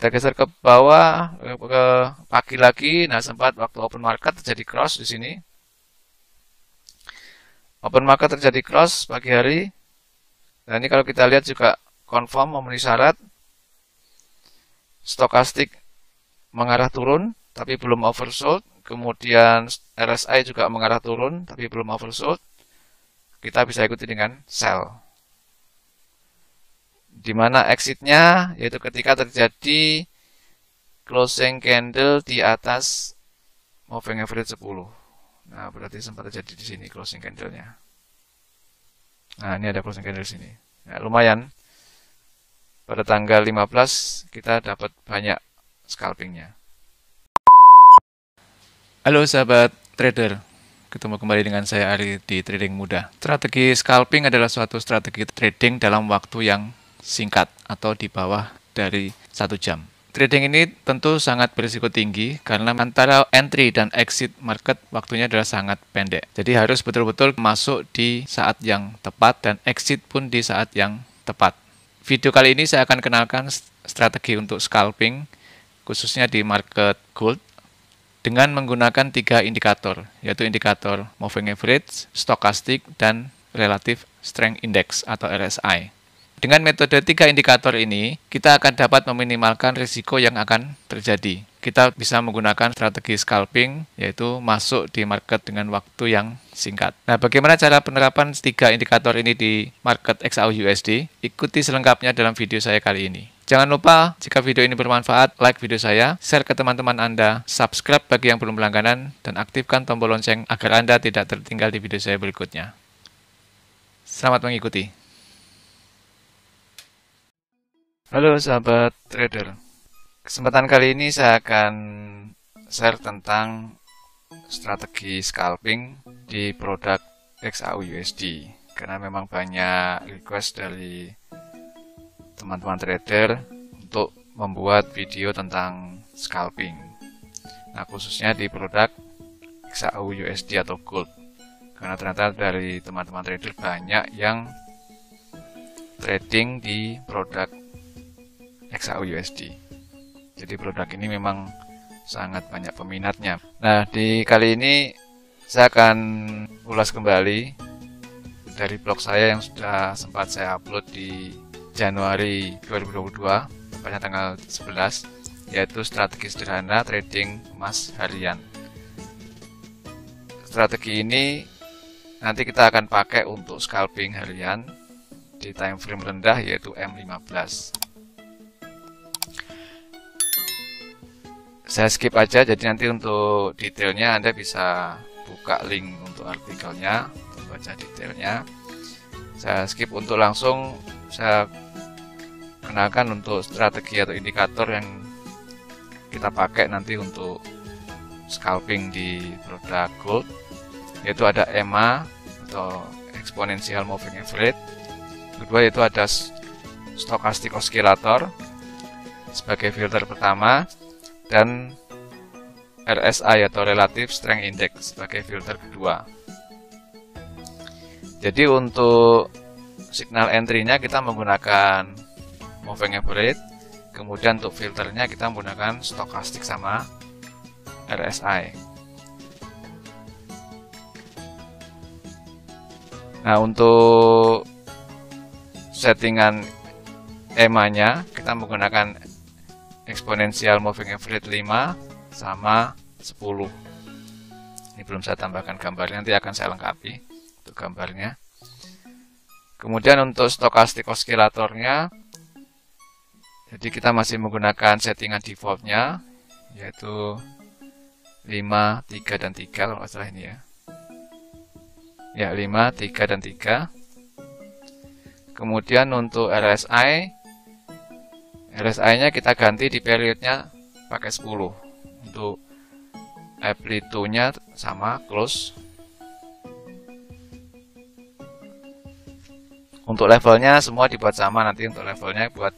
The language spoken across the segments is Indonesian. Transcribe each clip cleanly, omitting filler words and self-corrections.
Kita geser ke bawah, ke pagi lagi. Nah, sempat waktu open market terjadi cross di sini. Open market terjadi cross pagi hari. Nah, ini kalau kita lihat juga confirm memenuhi syarat. Stokastik mengarah turun, tapi belum oversold. Kemudian RSI juga mengarah turun, tapi belum oversold. Kita bisa ikuti dengan sell. Di mana exitnya yaitu ketika terjadi closing candle di atas moving average 10. Nah, berarti sempat terjadi di sini closing candlenya. Nah, ini ada closing candle di sini. Nah, lumayan. Pada tanggal 15 kita dapat banyak scalpingnya. Halo sahabat trader, ketemu kembali dengan saya Ari di Trading Mudah. Strategi scalping adalah suatu strategi trading dalam waktu yang singkat atau di bawah dari 1 jam. Trading ini tentu sangat berisiko tinggi karena antara entry dan exit market waktunya adalah sangat pendek. Jadi harus betul-betul masuk di saat yang tepat dan exit pun di saat yang tepat. Video kali ini saya akan kenalkan strategi untuk scalping khususnya di market gold dengan menggunakan 3 indikator, yaitu indikator moving average, stochastic, dan relative strength index atau RSI. Dengan metode 3 indikator ini, kita akan dapat meminimalkan risiko yang akan terjadi. Kita bisa menggunakan strategi scalping, yaitu masuk di market dengan waktu yang singkat. Nah, bagaimana cara penerapan 3 indikator ini di market XAU/USD? Ikuti selengkapnya dalam video saya kali ini. Jangan lupa, jika video ini bermanfaat, like video saya, share ke teman-teman Anda, subscribe bagi yang belum berlangganan, dan aktifkan tombol lonceng agar Anda tidak tertinggal di video saya berikutnya. Selamat mengikuti. Halo sahabat trader, kesempatan kali ini saya akan share tentang strategi scalping di produk XAU/USD karena memang banyak request dari teman-teman trader untuk membuat video tentang scalping. Nah, khususnya di produk XAU/USD atau gold karena ternyata dari teman-teman trader banyak yang trading di produk XAU/USD. Jadi produk ini memang sangat banyak peminatnya. Nah, di kali ini saya akan ulas kembali dari blog saya yang sudah sempat saya upload di Januari 2022, tepatnya tanggal 11, yaitu strategi sederhana trading emas harian. Strategi ini nanti kita akan pakai untuk scalping harian di time frame rendah yaitu M15. Saya skip aja, jadi nanti untuk detailnya Anda bisa buka link untuk artikelnya, untuk baca detailnya. Saya skip untuk langsung saya kenalkan untuk strategi atau indikator yang kita pakai nanti untuk scalping di produk gold, yaitu ada EMA atau Exponential Moving Average. Kedua yaitu ada Stochastic Oscillator sebagai filter pertama, dan RSI atau Relative Strength Index sebagai filter kedua. Jadi untuk signal entry-nya kita menggunakan moving average, kemudian untuk filternya kita menggunakan stochastic sama RSI. Nah, untuk settingan EMA-nya kita menggunakan Exponential Moving Average 5 sama 10. Ini belum saya tambahkan gambarnya, nanti akan saya lengkapi untuk gambarnya. Kemudian untuk Stochastic Oscillatornya, jadi kita masih menggunakan settingan defaultnya, yaitu 5, 3, dan 3 kalau nggak salah ini ya. Ya, 5, 3, dan 3. Kemudian untuk RSI-nya kita ganti di periodnya pakai 10. Untuk amplitude-nya sama close. Untuk levelnya semua dibuat sama, nanti untuk levelnya buat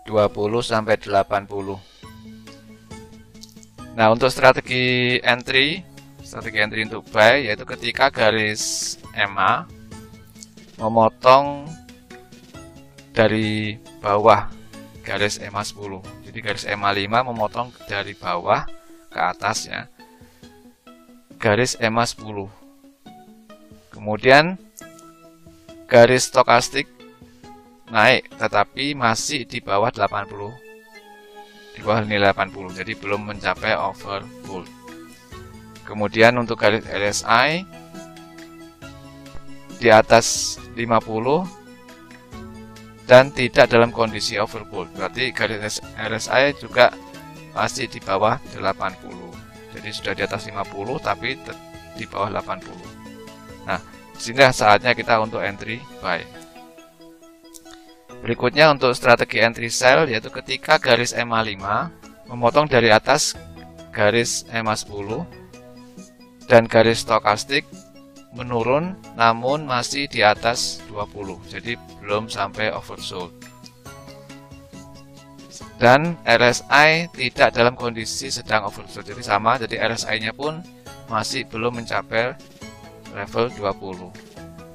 20 sampai 80. Nah, untuk strategi entry untuk buy yaitu ketika garis EMA memotong dari bawah garis EMA 10. Jadi garis EMA 5 memotong dari bawah ke atas ya. Garis EMA 10. Kemudian garis stokastik naik tetapi masih di bawah 80. Di bawah nilai 80. Jadi belum mencapai overbought. Kemudian untuk garis RSI di atas 50 dan tidak dalam kondisi overbought. Berarti garis RSI juga masih di bawah 80. Jadi sudah di atas 50 tapi di bawah 80. Nah, disinilah saatnya kita untuk entry buy. Berikutnya untuk strategi entry sell, yaitu ketika garis EMA 5 memotong dari atas garis EMA 10 dan garis stokastik menurun namun masih di atas 20. Jadi belum sampai oversold. Dan RSI tidak dalam kondisi sedang oversold. Jadi sama, jadi RSI-nya pun masih belum mencapai level 20.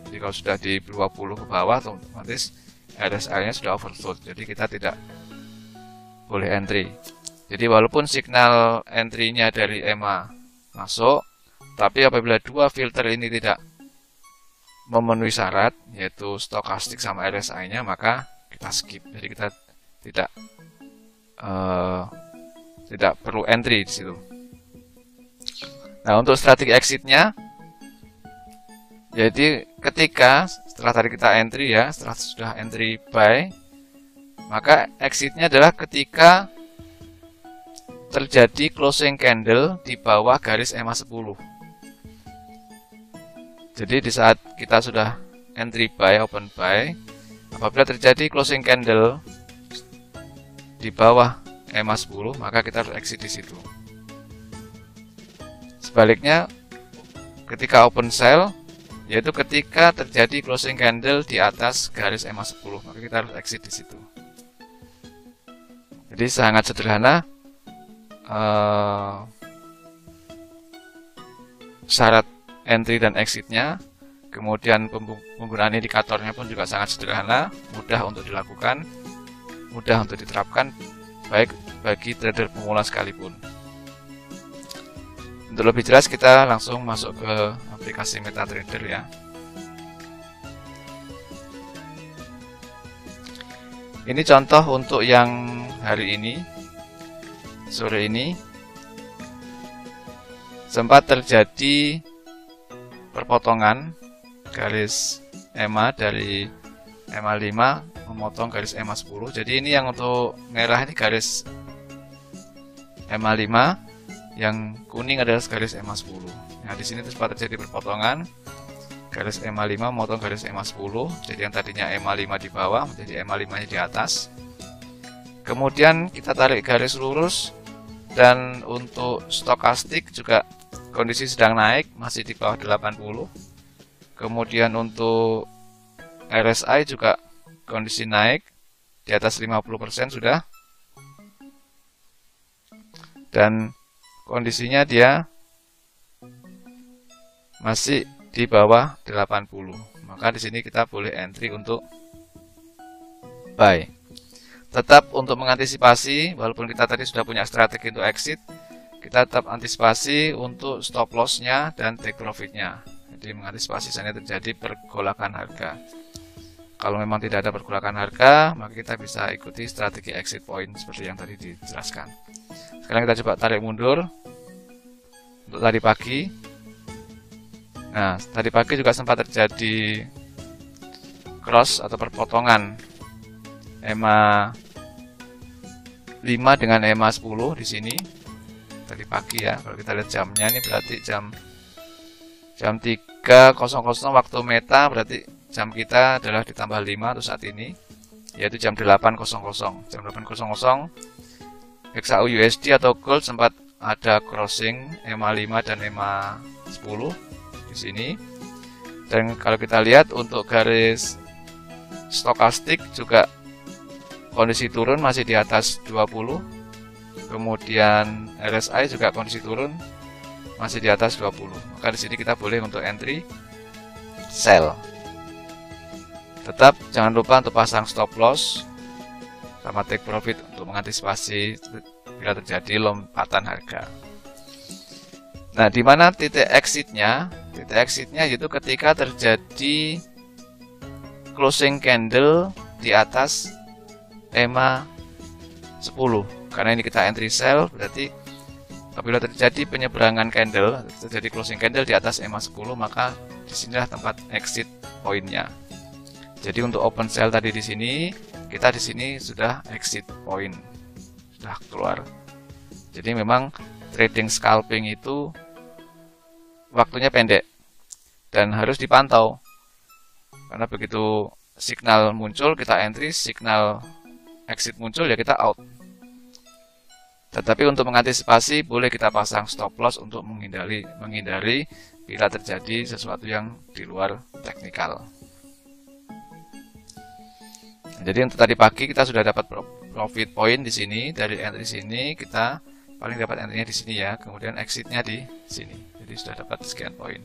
Jadi kalau sudah di 20 ke bawah otomatis RSI-nya sudah oversold. Jadi kita tidak boleh entry. Jadi walaupun signal entry-nya dari EMA masuk, tapi apabila dua filter ini tidak memenuhi syarat, yaitu stokastik sama RSI-nya, maka kita skip. Jadi kita tidak perlu entry di situ. Nah, untuk strategi exit-nya, jadi ketika setelah tadi kita entry ya, setelah sudah entry buy, maka exit-nya adalah ketika terjadi closing candle di bawah garis EMA 10. Jadi di saat kita sudah entry buy, open buy, apabila terjadi closing candle di bawah EMA 10, maka kita harus exit di situ. Sebaliknya, ketika open sell, yaitu ketika terjadi closing candle di atas garis EMA 10, maka kita harus exit di situ. Jadi sangat sederhana. Syarat entry dan exitnya, kemudian penggunaan indikatornya pun juga sangat sederhana, mudah untuk dilakukan, mudah untuk diterapkan, baik bagi trader pemula sekalipun. Untuk lebih jelas kita langsung masuk ke aplikasi MetaTrader ya. Ini contoh untuk yang hari ini, sore ini sempat terjadi perpotongan garis EMA dari EMA 5 memotong garis EMA 10. Jadi ini yang untuk merah ini garis EMA 5, yang kuning adalah garis EMA 10. Nah, di sini sempat terjadi perpotongan garis EMA 5 memotong garis EMA 10. Jadi yang tadinya EMA 5 di bawah menjadi EMA 5-nya di atas. Kemudian kita tarik garis lurus, dan untuk stokastik juga kondisi sedang naik, masih di bawah 80. Kemudian untuk RSI juga kondisi naik, di atas 50% sudah. Dan kondisinya dia masih di bawah 80. Maka di sini kita boleh entry untuk buy. Tetap untuk mengantisipasi, walaupun kita tadi sudah punya strategi untuk exit, kita tetap antisipasi untuk stop loss-nya dan take profit-nya. Jadi mengantisipasi saatnya terjadi pergolakan harga. Kalau memang tidak ada pergolakan harga, maka kita bisa ikuti strategi exit point seperti yang tadi dijelaskan. Sekarang kita coba tarik mundur untuk tadi pagi. Nah, tadi pagi juga sempat terjadi cross atau perpotongan EMA 5 dengan EMA 10 di sini tadi pagi ya. Kalau kita lihat jamnya ini berarti jam 3.00 waktu meta, berarti jam kita adalah ditambah 5 untuk saat ini, yaitu jam 8.00. Jam 8.00 XAU USD atau gold sempat ada crossing EMA 5 dan EMA 10 di sini. Dan kalau kita lihat untuk garis stokastik juga kondisi turun masih di atas 20. Kemudian RSI juga kondisi turun masih di atas 20. Maka di sini kita boleh untuk entry sell. Tetap jangan lupa untuk pasang stop loss sama take profit untuk mengantisipasi bila terjadi lompatan harga. Nah, di mana titik exitnya? Titik exitnya yaitu ketika terjadi closing candle di atas EMA 10. Karena ini kita entry sell, berarti apabila terjadi penyeberangan candle, terjadi closing candle di atas EMA 10, maka disinilah tempat exit poinnya. Jadi untuk open sell tadi di sini, kita di sini sudah exit point, sudah keluar. Jadi memang trading scalping itu waktunya pendek dan harus dipantau. Karena begitu signal muncul kita entry, signal exit muncul ya kita out. Tetapi untuk mengantisipasi boleh kita pasang stop loss untuk menghindari bila terjadi sesuatu yang di luar teknikal. Jadi untuk tadi pagi kita sudah dapat profit point di sini, dari entry sini kita paling dapat entry-nya di sini ya, kemudian exit-nya di sini. Jadi sudah dapat sekian poin.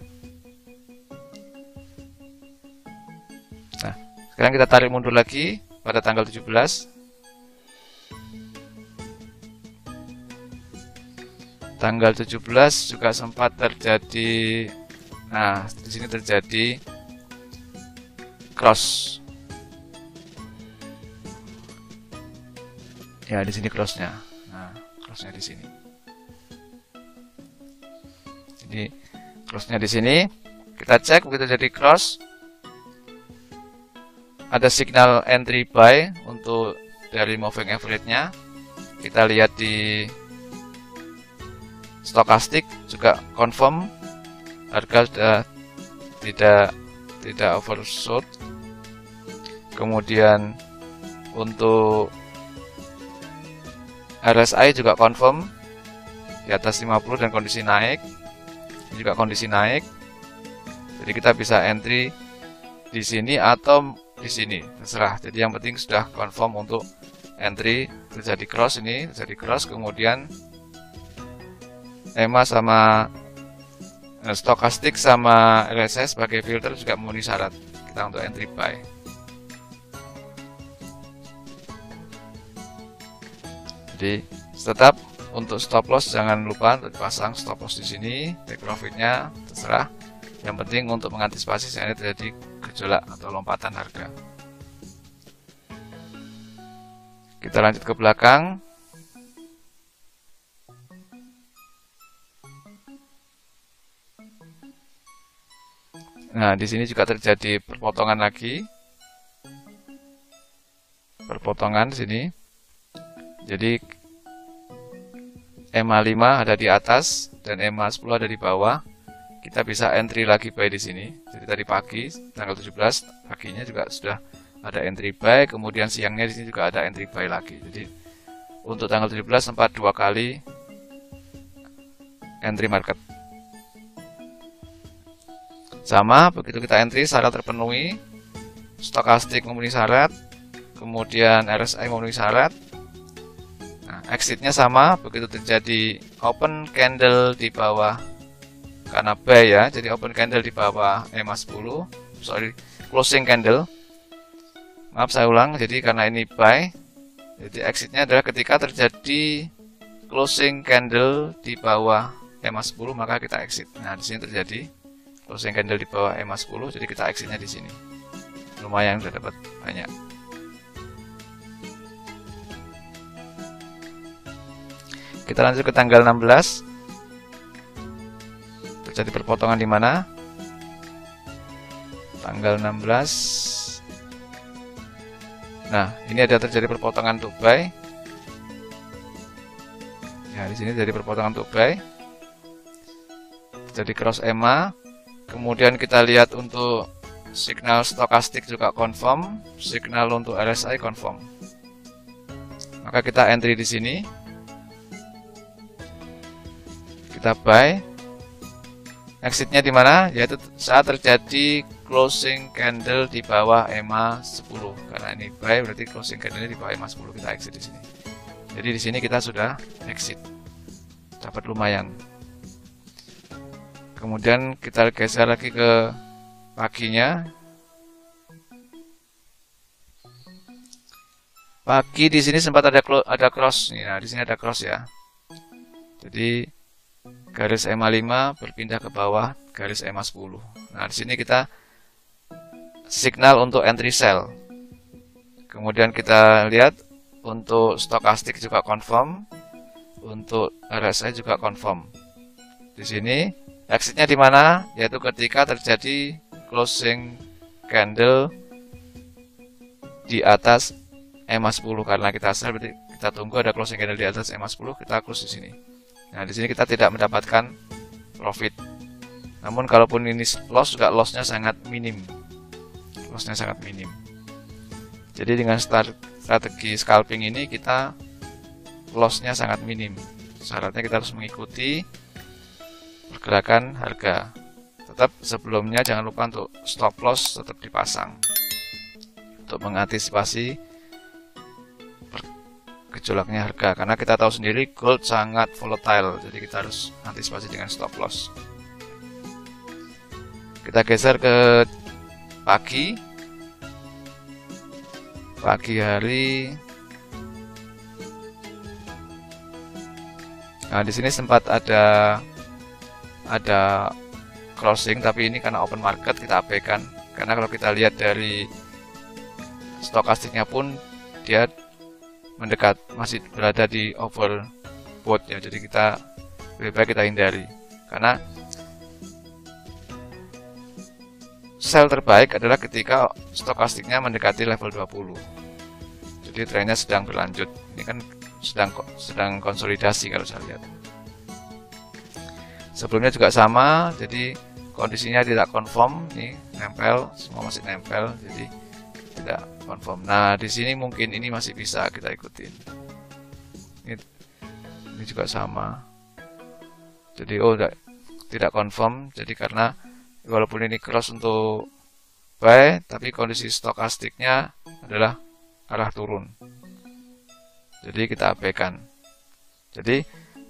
Nah, sekarang kita tarik mundur lagi pada tanggal 17. Tanggal 17 juga sempat terjadi, nah di sini terjadi cross. Ya, di sini crossnya. Nah, crossnya di sini. Jadi crossnya di sini. Kita cek begitu jadi cross. Ada signal entry buy untuk dari moving average-nya. Kita lihat di stokastik juga confirm harga sudah tidak oversold. Kemudian untuk RSI juga confirm di atas 50 dan kondisi naik. Ini juga kondisi naik. Jadi kita bisa entry di sini atau di sini, terserah. Jadi yang penting sudah confirm untuk entry. Terjadi cross, ini terjadi cross, kemudian EMA sama stokastik sama RSI sebagai filter juga memenuhi syarat kita untuk entry buy. Jadi tetap untuk stop loss jangan lupa untuk dipasang stop loss di sini, take profitnya terserah. Yang penting untuk mengantisipasi saat terjadi gejolak atau lompatan harga. Kita lanjut ke belakang. Nah, di sini juga terjadi perpotongan lagi. Perpotongan di sini. Jadi EMA 5 ada di atas dan EMA 10 ada di bawah. Kita bisa entry lagi buy di sini. Jadi tadi pagi tanggal 17 paginya juga sudah ada entry buy, kemudian siangnya di sini juga ada entry buy lagi. Jadi untuk tanggal 17 sempat 2 kali entry market. Sama, begitu kita entry syarat terpenuhi, stokastik memenuhi syarat, kemudian RSI memenuhi syarat. Nah, exitnya sama, begitu terjadi open candle di bawah, karena buy ya, jadi open candle di bawah EMA 10, closing candle. Maaf saya ulang, jadi karena ini buy, jadi exitnya adalah ketika terjadi closing candle di bawah EMA 10 maka kita exit. Nah, di sini terjadi closing candle di bawah EMA 10, jadi kita exitnya di sini. Lumayan sudah dapat banyak. Kita lanjut ke tanggal 16. Terjadi perpotongan di mana? Tanggal 16. Nah, ini ada terjadi perpotongan untuk buy. Ya, di sini terjadi perpotongan untuk buy. Terjadi cross EMA. Kemudian kita lihat untuk signal stokastik juga confirm, signal untuk RSI confirm. Maka kita entry di sini. Kita buy. Exitnya di mana? Yaitu saat terjadi closing candle di bawah EMA 10. Karena ini buy berarti closing candle di bawah EMA 10, kita exit di sini. Jadi di sini kita sudah exit. Dapat lumayan. Kemudian kita geser lagi ke paginya. Pagi di sini sempat ada cross. Nah, di sini ada cross ya. Jadi garis EMA 5 berpindah ke bawah garis EMA 10. Nah, di sini kita signal untuk entry sell. Kemudian kita lihat untuk stokastik juga confirm, untuk RSI juga confirm. Di sini exitnya di mana? Yaitu ketika terjadi closing candle di atas EMA 10, karena kita sell berarti kita tunggu ada closing candle di atas EMA 10, kita close di sini. Nah, di sini kita tidak mendapatkan profit. Namun kalaupun ini loss juga lossnya sangat minim. Lossnya sangat minim. Jadi dengan strategi scalping ini kita lossnya sangat minim. Syaratnya kita harus mengikuti pergerakan harga. Tetap sebelumnya jangan lupa untuk stop loss tetap dipasang untuk mengantisipasi gejolaknya harga, karena kita tahu sendiri gold sangat volatile, jadi kita harus antisipasi dengan stop loss. Kita geser ke pagi hari. Nah, di sini sempat ada crossing, tapi ini karena open market kita abaikan, karena kalau kita lihat dari stokastiknya pun dia mendekat, masih berada di overbought ya, jadi kita lebih baik kita hindari, karena sell terbaik adalah ketika stokastiknya mendekati level 20. Jadi trennya sedang berlanjut. Ini kan sedang konsolidasi kalau saya lihat. Sebelumnya juga sama, jadi kondisinya tidak confirm, nih nempel, semua masih nempel, jadi tidak confirm. Nah, di sini mungkin ini masih bisa kita ikutin. Ini juga sama. Jadi tidak confirm, jadi karena walaupun ini cross untuk buy, tapi kondisi stokastiknya adalah arah turun. Jadi kita abaikan. Jadi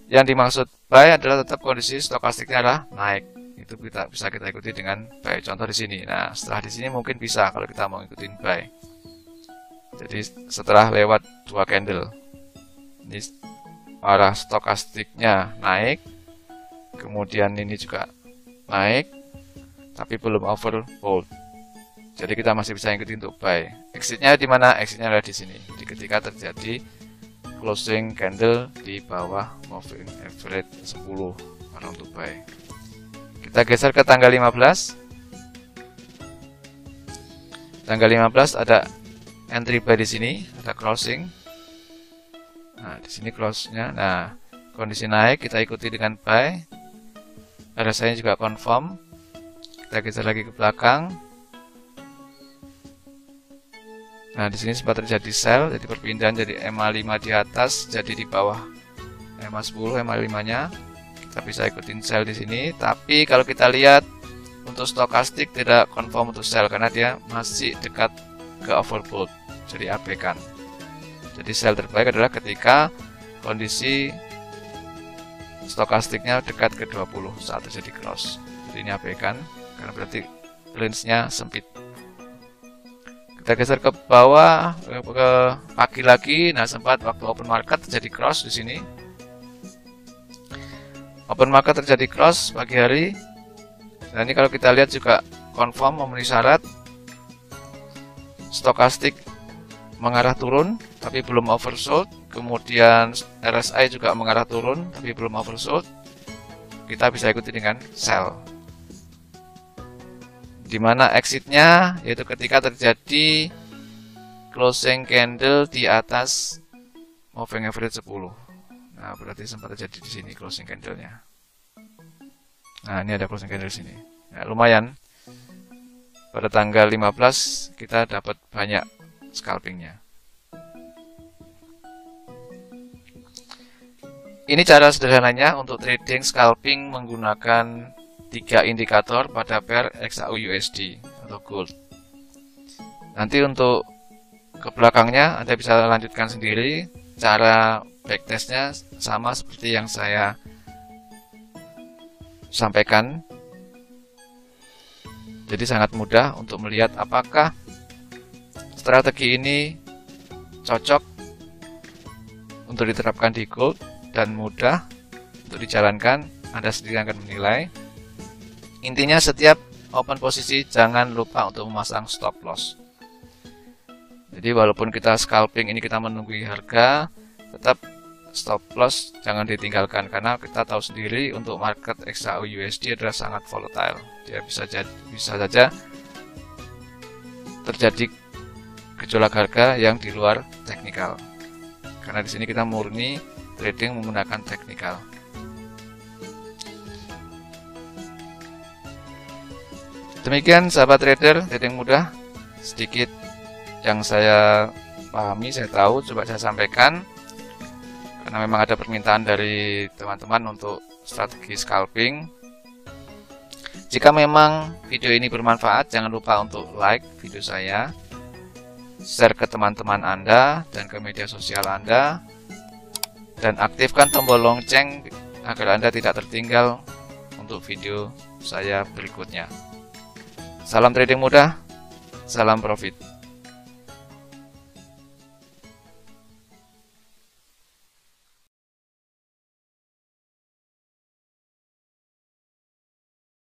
yang dimaksud buy adalah tetap kondisi stokastiknya adalah naik. Itu bisa kita ikuti dengan buy. Contoh di sini. Nah, setelah di sini mungkin bisa kalau kita mau ikutin buy. Jadi setelah lewat 2 candle, ini arah stokastiknya naik, kemudian ini juga naik, tapi belum overbought. Jadi kita masih bisa ikutin untuk buy. Exitnya di mana? Exitnya ada di sini. Jadi ketika terjadi closing candle di bawah moving average 10 untuk buy. Kita geser ke tanggal 15. Tanggal 15 ada entry buy di sini, ada closing. Nah, di sini close-nya. Nah, kondisi naik kita ikuti dengan buy. RSI-nya juga confirm. Kita geser lagi ke belakang. Nah, di sini sempat terjadi sell, jadi perpindahan dari EMA 5 di atas jadi di bawah EMA 10, EMA 5-nya. Kita bisa ikutin sell di sini, tapi kalau kita lihat untuk stokastik tidak confirm untuk sell karena dia masih dekat ke overbought. Jadi abaikan. Jadi sell terbaik adalah ketika kondisi stokastiknya dekat ke 20 saat terjadi cross. Jadi ini abaikan karena berarti range-nya sempit. Kita geser ke bawah ke pagi lagi. Nah, sempat waktu open market terjadi cross di sini. Open market terjadi cross pagi hari. Nah, ini kalau kita lihat juga confirm memenuhi syarat. Stokastik mengarah turun tapi belum oversold. Kemudian RSI juga mengarah turun tapi belum oversold. Kita bisa ikuti dengan sell. Di mana exitnya yaitu ketika terjadi closing candle di atas moving average 10. Nah, berarti sempat terjadi di sini closing candlenya. Nah, ini ada closing candle di sini. Nah, lumayan. Pada tanggal 15 kita dapat banyak scalpingnya. Ini cara sederhananya untuk trading scalping menggunakan 3 indikator pada pair XAU-USD atau gold. Nanti untuk ke belakangnya Anda bisa lanjutkan sendiri. Cara backtestnya sama seperti yang saya sampaikan. Jadi sangat mudah untuk melihat apakah strategi ini cocok untuk diterapkan di gold dan mudah untuk dijalankan. Anda sendiri akan menilai. Intinya setiap open posisi jangan lupa untuk memasang stop loss. Jadi walaupun kita scalping ini kita menunggu harga, tetap stop loss jangan ditinggalkan, karena kita tahu sendiri untuk market XAUUSD adalah sangat volatile. Dia bisa saja terjadi gejolak harga yang di luar teknikal. Karena di sini kita murni trading menggunakan teknikal. Demikian sahabat trader, trading mudah. Sedikit yang saya pahami, saya tahu, coba saya sampaikan. Karena memang ada permintaan dari teman-teman untuk strategi scalping. Jika memang video ini bermanfaat, jangan lupa untuk like video saya, share ke teman-teman Anda dan ke media sosial Anda, dan aktifkan tombol lonceng agar Anda tidak tertinggal untuk video saya berikutnya. Salam trading mudah, salam profit.